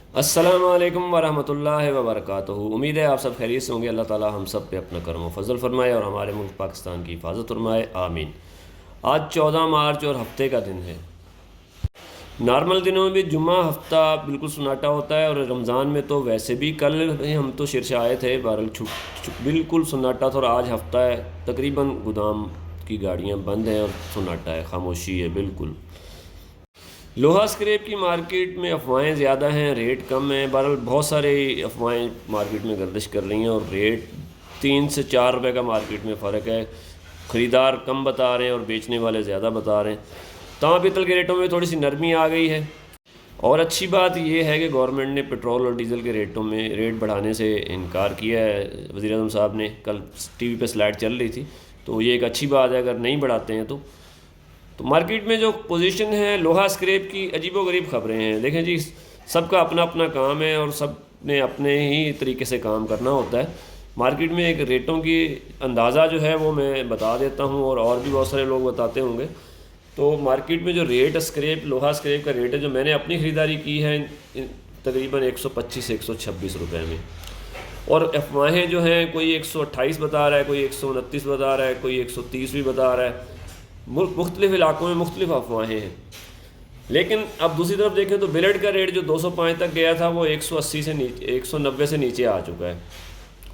अस्सलाम वालेकुम वरहमतुल्लाहि वबरकातुहू। उम्मीद है आप सब खैरियत से होंगे। अल्लाह ताला हम सब पे अपना करम व फजल फरमाए और हमारे मुल्क पाकिस्तान की हिफाजत फरमाए, आमीन। आज 14 मार्च और हफ्ते का दिन है। नॉर्मल दिनों में भी जुम्मा हफ्ता बिल्कुल सन्नाटा होता है, और रमज़ान में तो वैसे भी कल ही हम तो शिर से आए थे, बहरहाल बिल्कुल सन्नाटा था। और आज हफ्ता है, तकरीबन गोदाम की गाड़ियाँ बंद हैं और सन्नाटा है, खामोशी है बिल्कुल। लोहा स्क्रैप की मार्केट में अफवाहें ज़्यादा हैं, रेट कम है। बहरहाल बहुत सारे अफवाहें मार्केट में गर्दिश कर रही हैं, और रेट 3 से 4 रुपए का मार्केट में फ़र्क है। ख़रीदार कम बता रहे हैं और बेचने वाले ज़्यादा बता रहे हैं। तांबा पीतल के रेटों में थोड़ी सी नरमी आ गई है। और अच्छी बात यह है कि गवर्नमेंट ने पेट्रोल और डीज़ल के रेटों में रेट बढ़ाने से इनकार किया है। वज़ीर आज़म साहब ने कल टीवी पे स्लाइड चल रही थी, तो ये एक अच्छी बात है। अगर नहीं बढ़ाते हैं तो मार्केट में जो पोजीशन है लोहा स्क्रैप की, अजीबोगरीब ख़बरें हैं। देखें जी, सबका अपना अपना काम है और सब ने अपने ही तरीके से काम करना होता है। मार्केट में एक रेटों की अंदाज़ा जो है वो मैं बता देता हूँ, और भी बहुत सारे लोग बताते होंगे। तो मार्केट में जो रेट स्क्रैप लोहा स्क्रैप का रेट है, जो मैंने अपनी ख़रीदारी की है, तकरीबन 125 से 126 रुपये में। और अफवाहें जो हैं, कोई 128 बता रहा है, कोई 129 बता रहा है, कोई 130 भी बता रहा है। मुख्तलिफ़ इलाकों में मुख्तलिफ अफवाहें हैं। लेकिन अब दूसरी तरफ देखें तो बिलेट का रेट जो 205 तक गया था, वो 180 से नीचे 190 से नीचे आ चुका है।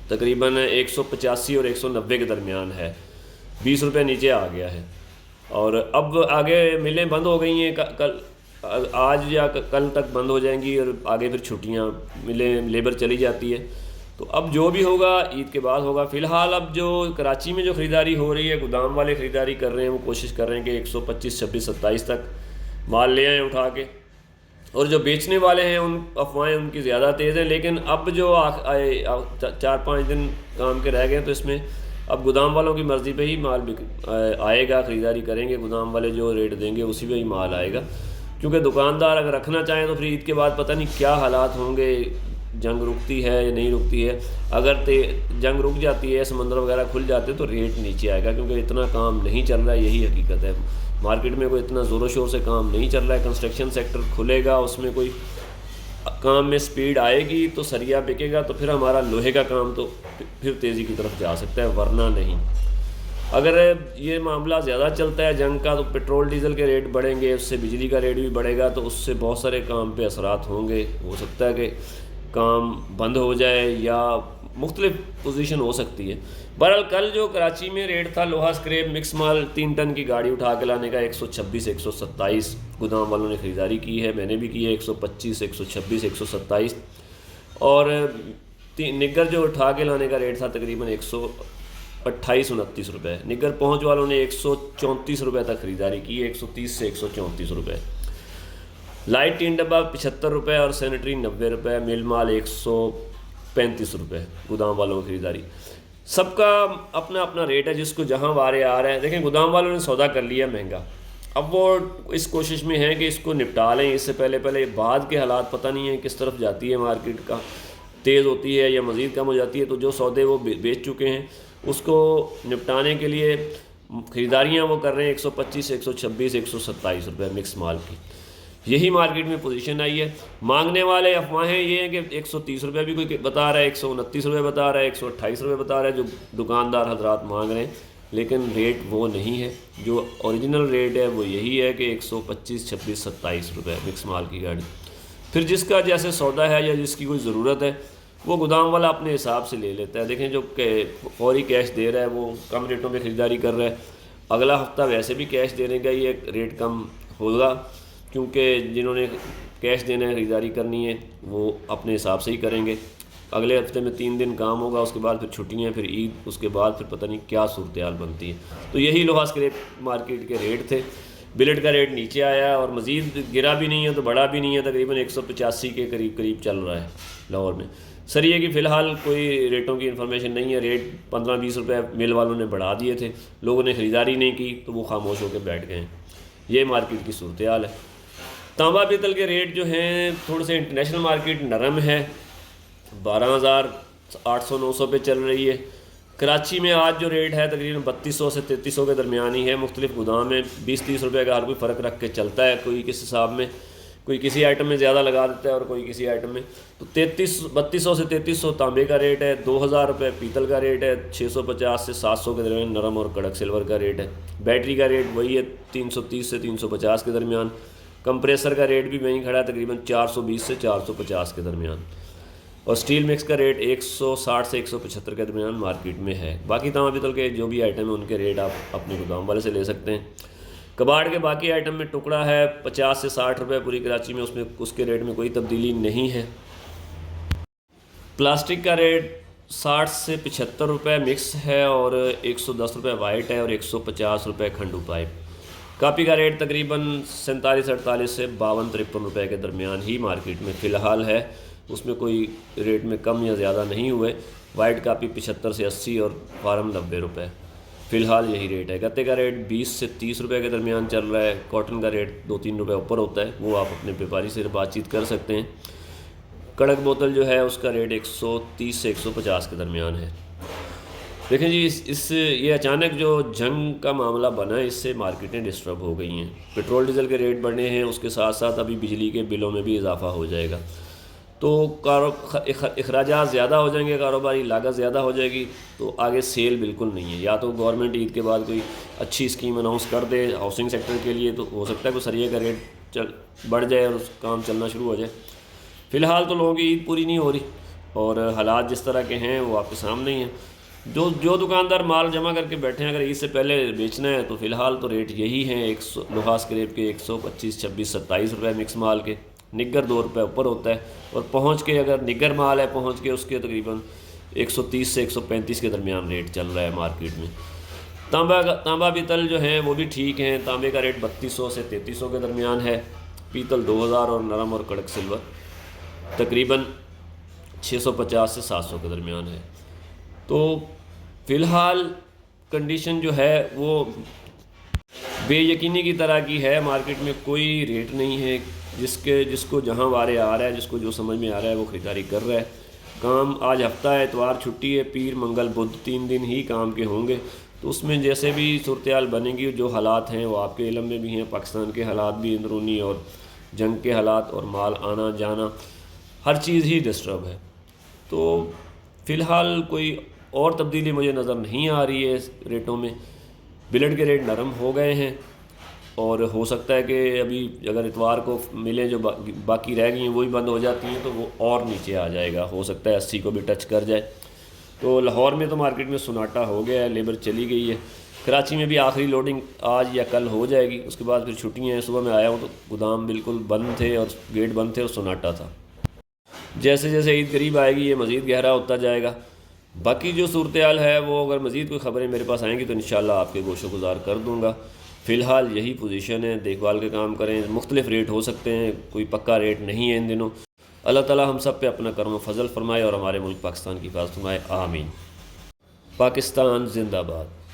तकरीबन 185 और 190 के दरमियान है, 20 रुपये नीचे आ गया है। और अब आगे मिलें बंद हो गई हैं, कल आज या कल तक बंद हो जाएंगी, और आगे फिर छुट्टियां, मिलें लेबर चली जाती है। तो अब जो भी होगा ईद के बाद होगा। फ़िलहाल अब जो कराची में जो ख़रीदारी हो रही है, गोदाम वाले ख़रीदारी कर रहे हैं, वो कोशिश कर रहे हैं कि 125, 26, 27 तक माल ले आएँ उठा के। और जो बेचने वाले हैं, उन अफवाहें उनकी ज़्यादा तेज़ हैं। लेकिन अब जो 4-5 दिन काम के रह गए हैं, तो इसमें अब गोदाम वालों की मर्ज़ी पे ही माल आएगा, ख़रीदारी करेंगे गोदाम वाले, जो रेट देंगे उसी पे ही माल आएगा। क्योंकि दुकानदार अगर रखना चाहें तो फिर ईद के बाद पता नहीं क्या हालात होंगे, जंग रुकती है या नहीं रुकती है। अगर जंग रुक जाती है, समंदर वगैरह खुल जाते तो रेट नीचे आएगा, क्योंकि इतना काम नहीं चल रहा है, यही हकीकत है। मार्केट में कोई इतना ज़ोरों शोर से काम नहीं चल रहा है। कंस्ट्रक्शन सेक्टर खुलेगा, उसमें कोई काम में स्पीड आएगी तो सरिया बिकेगा, तो फिर हमारा लोहे का काम तो फिर तेज़ी की तरफ जा सकता है, वरना नहीं। अगर ये मामला ज़्यादा चलता है जंग का, तो पेट्रोल डीज़ल के रेट बढ़ेंगे, उससे बिजली का रेट भी बढ़ेगा, तो उससे बहुत सारे काम पे असरात होंगे। हो सकता है कि काम बंद हो जाए या मुख्तलिफ पोजीशन हो सकती है। बहरहाल कल जो कराची में रेट था लोहा स्क्रैप मिक्स माल 3 टन की गाड़ी उठा के लाने का, 126, 127 गोदाम वालों ने ख़रीदारी की है, मैंने भी की है। 125, 126, 127। और निगर जो उठा के लाने का रेट था तकरीबन 128-129 रुपये। निगर पहुँच वालों ने 134 रुपये तक ख़रीदारी की है, 130 से 134 रुपये। लाइट 3 डब्बा 75 रुपये और सैनिटरी 90 रुपये। मिल माल 135 रुपये। गोदाम वालों की ख़रीदारी, सबका अपना अपना रेट है, जिसको जहां वारे आ रहा है। देखें, गोदाम वालों ने सौदा कर लिया महंगा, अब वो इस कोशिश में है कि इसको निपटा लें। इससे पहले बाद के हालात पता नहीं है किस तरफ जाती है मार्केट का, तेज़ होती है या मज़ीद कम हो जाती है। तो जो सौदे वो बेच चुके हैं, उसको निपटाने के लिए ख़रीदारियाँ वो कर रहे हैं 125, 126, 127 रुपये मिक्स माल की। यही मार्केट में पोजीशन आई है। मांगने वाले अफवाहें ये हैं कि 130 रुपये भी कोई बता रहा है, 129 रुपये बता रहा है, 128 रुपये बता रहा है, जो दुकानदार हजरात मांग रहे हैं। लेकिन रेट वो नहीं है, जो ओरिजिनल रेट है वो यही है कि 125, 26, 27 रुपये मिक्स माल की गाड़ी। फिर जिसका जैसे सौदा है या जिसकी कोई ज़रूरत है, वो गोदाम वाला अपने हिसाब से ले लेता है। देखें, जो फौरी कैश दे रहा है वो कम रेटों में ख़रीदारी कर रहा है। अगला हफ्ता वैसे भी कैश देने का ये रेट कम होगा, क्योंकि जिन्होंने कैश देना है, ख़रीदारी करनी है, वो अपने हिसाब से ही करेंगे। अगले हफ्ते में 3 दिन काम होगा, उसके बाद फिर छुट्टियां, फिर ईद, उसके बाद फिर पता नहीं क्या सूरत हाल बनती है। तो यही लोहा स्क्रैप मार्केट के रेट थे। बिलेट का रेट नीचे आया और मज़ीद गिरा भी नहीं है तो बड़ा भी नहीं है, तकरीबन 185 के करीब चल रहा है लाहौर में। सरिये की फ़िलहाल कोई रेटों की इन्फॉर्मेशन नहीं है। रेट 15-20 रुपये मिल वालों ने बढ़ा दिए थे, लोगों ने ख़रीदारी नहीं की तो वो खामोश होकर बैठ गए हैं। ये मार्केट की सूरत हाल है। तांबा पीतल के रेट जो हैं, थोड़े से इंटरनेशनल मार्केट नरम है, 12,800-900 पे चल रही है। कराची में आज जो रेट है तकरीबन 3200 से 3300 के दरमियान ही है। मुख्तलिफ गोदाम में 20-30 रुपये का हर कोई फ़र्क रख के चलता है कोई किस हिसाब में। कोई किसी आइटम में ज़्यादा लगा देता है और कोई किसी आइटम में। तो 3200 से 3300 तांबे का रेट है, 2000 रुपये पीतल का रेट है, 650 से 700 के दरमियान नरम और कड़क सिल्वर का रेट है। बैटरी का रेट वही है 330 से 350 के दरमियान। कंप्रेसर का रेट भी वहीं खड़ा है तकरीबन 420 से 450 के दरमियान। और स्टील मिक्स का रेट 160 से 175 के दरमियान मार्केट में है। बाकी तांबा पीतल के जो भी आइटम है उनके रेट आप अपने गोदाम वाले से ले सकते हैं। कबाड़ के बाकी आइटम में टुकड़ा है 50 से 60 रुपये पूरी कराची में, उसमें उसके रेट में कोई तब्दीली नहीं है। प्लास्टिक का रेट 60 से 75 रुपये मिक्स है और 110 रुपये वाइट है और 150 रुपये खंडू पाइप। कापी का रेट तकरीबन 47-48 से 52-53 रुपये के दरमियान ही मार्केट में फ़िलहाल है, उसमें कोई रेट में कम या ज़्यादा नहीं हुए। वाइट कापी 75 से 80 और फार्म 90 रुपये, फ़िलहाल यही रेट है। गत्ते का रेट 20 से 30 रुपये के दरमियान चल रहा है। कॉटन का रेट 2-3 रुपये ऊपर होता है, वो आप अपने व्यापारी से बातचीत कर सकते हैं। कड़क बोतल जो है उसका रेट 130 से 150 के दरमियान है। देखें जी, ये अचानक जो जंग का मामला बना है इससे मार्केटें डिस्टर्ब हो गई हैं। पेट्रोल डीजल के रेट बढ़ने हैं, उसके साथ साथ अभी बिजली के बिलों में भी इजाफा हो जाएगा, तो अखराजात ज़्यादा हो जाएंगे, कारोबारी लागत ज़्यादा हो जाएगी, तो आगे सेल बिल्कुल नहीं है। या तो गवर्नमेंट ईद के बाद कोई अच्छी स्कीम अनाउंस कर दे हाउसिंग सेक्टर के लिए, तो हो सकता है कि सरिये का रेट बढ़ जाए और काम चलना शुरू हो जाए। फ़िलहाल तो लोगों की ईद पूरी नहीं हो रही और हालात जिस तरह के हैं वो आपके सामने ही हैं। जो दुकानदार माल जमा करके बैठे हैं, अगर ईद से पहले बेचना है तो फ़िलहाल तो रेट यही हैं। 100 लोहा स्क्रैप के 125, 26, 27 रुपये मिक्स माल के। निग्गर 2 रुपये ऊपर होता है और पहुंच के अगर निग्गर माल है पहुंच के उसके तकरीबन 130 से 135 के दरमियान रेट चल रहा है मार्केट में। तांबा पीतल जो है वो भी ठीक हैं। तांबे का रेट 3200 से 3300 के दरमियान है। पीतल 2000 और नरम और कड़क सिल्वर तकरीबन 650 से 700 के दरमियान है। तो फ़िलहाल कंडीशन जो है वो बेयकीनी की तरह की है। मार्केट में कोई रेट नहीं है, जिसको जहां वारे आ रहा है, जिसको जो समझ में आ रहा है वो ख़रीदारी कर रहा है। काम आज हफ्ता है, इतवार छुट्टी है, पीर मंगल बुध 3 दिन ही काम के होंगे, तो उसमें जैसे भी सूरत बनेगी, जो हालात हैं वो आपके इल्म में भी हैं। पाकिस्तान के हालात भी अंदरूनी और जंग के हालात और माल आना जाना हर चीज़ ही डिस्टर्ब है। तो फ़िलहाल कोई और तब्दीली मुझे नज़र नहीं आ रही है रेटों में। बिलेट के रेट नरम हो गए हैं और हो सकता है कि अभी अगर इतवार को मिलें जो बाकी रह गई हैं वही बंद हो जाती हैं तो वो और नीचे आ जाएगा, हो सकता है 80 को भी टच कर जाए। तो लाहौर में तो मार्केट में सुनाटा हो गया है, लेबर चली गई है। कराची में भी आखिरी लोडिंग आज या कल हो जाएगी, उसके बाद फिर छुट्टियाँ हैं। सुबह मैं आया हूँ तो गोदाम बिल्कुल बंद थे और गेट बंद थे और सुनाटा था। जैसे जैसे ईद करीब आएगी ये मज़ीद गहरा होता जाएगा। बाकी जो सूरत हाल है वो अगर मज़ीद कोई ख़बरें मेरे पास आएंगी तो इंशाल्लाह आपके गोशो गुजार कर दूँगा। फ़िलहाल यही पोजीशन है, देखभाल के काम करें। मुख्तलिफ़ रेट हो सकते हैं, कोई पक्का रेट नहीं है इन दिनों। अल्लाह ताला हम सब पे अपना करम फजल फरमाए और हमारे मुल्क पाकिस्तान की हिफाज़त फरमाए। आमीन। पाकिस्तान जिंदाबाद।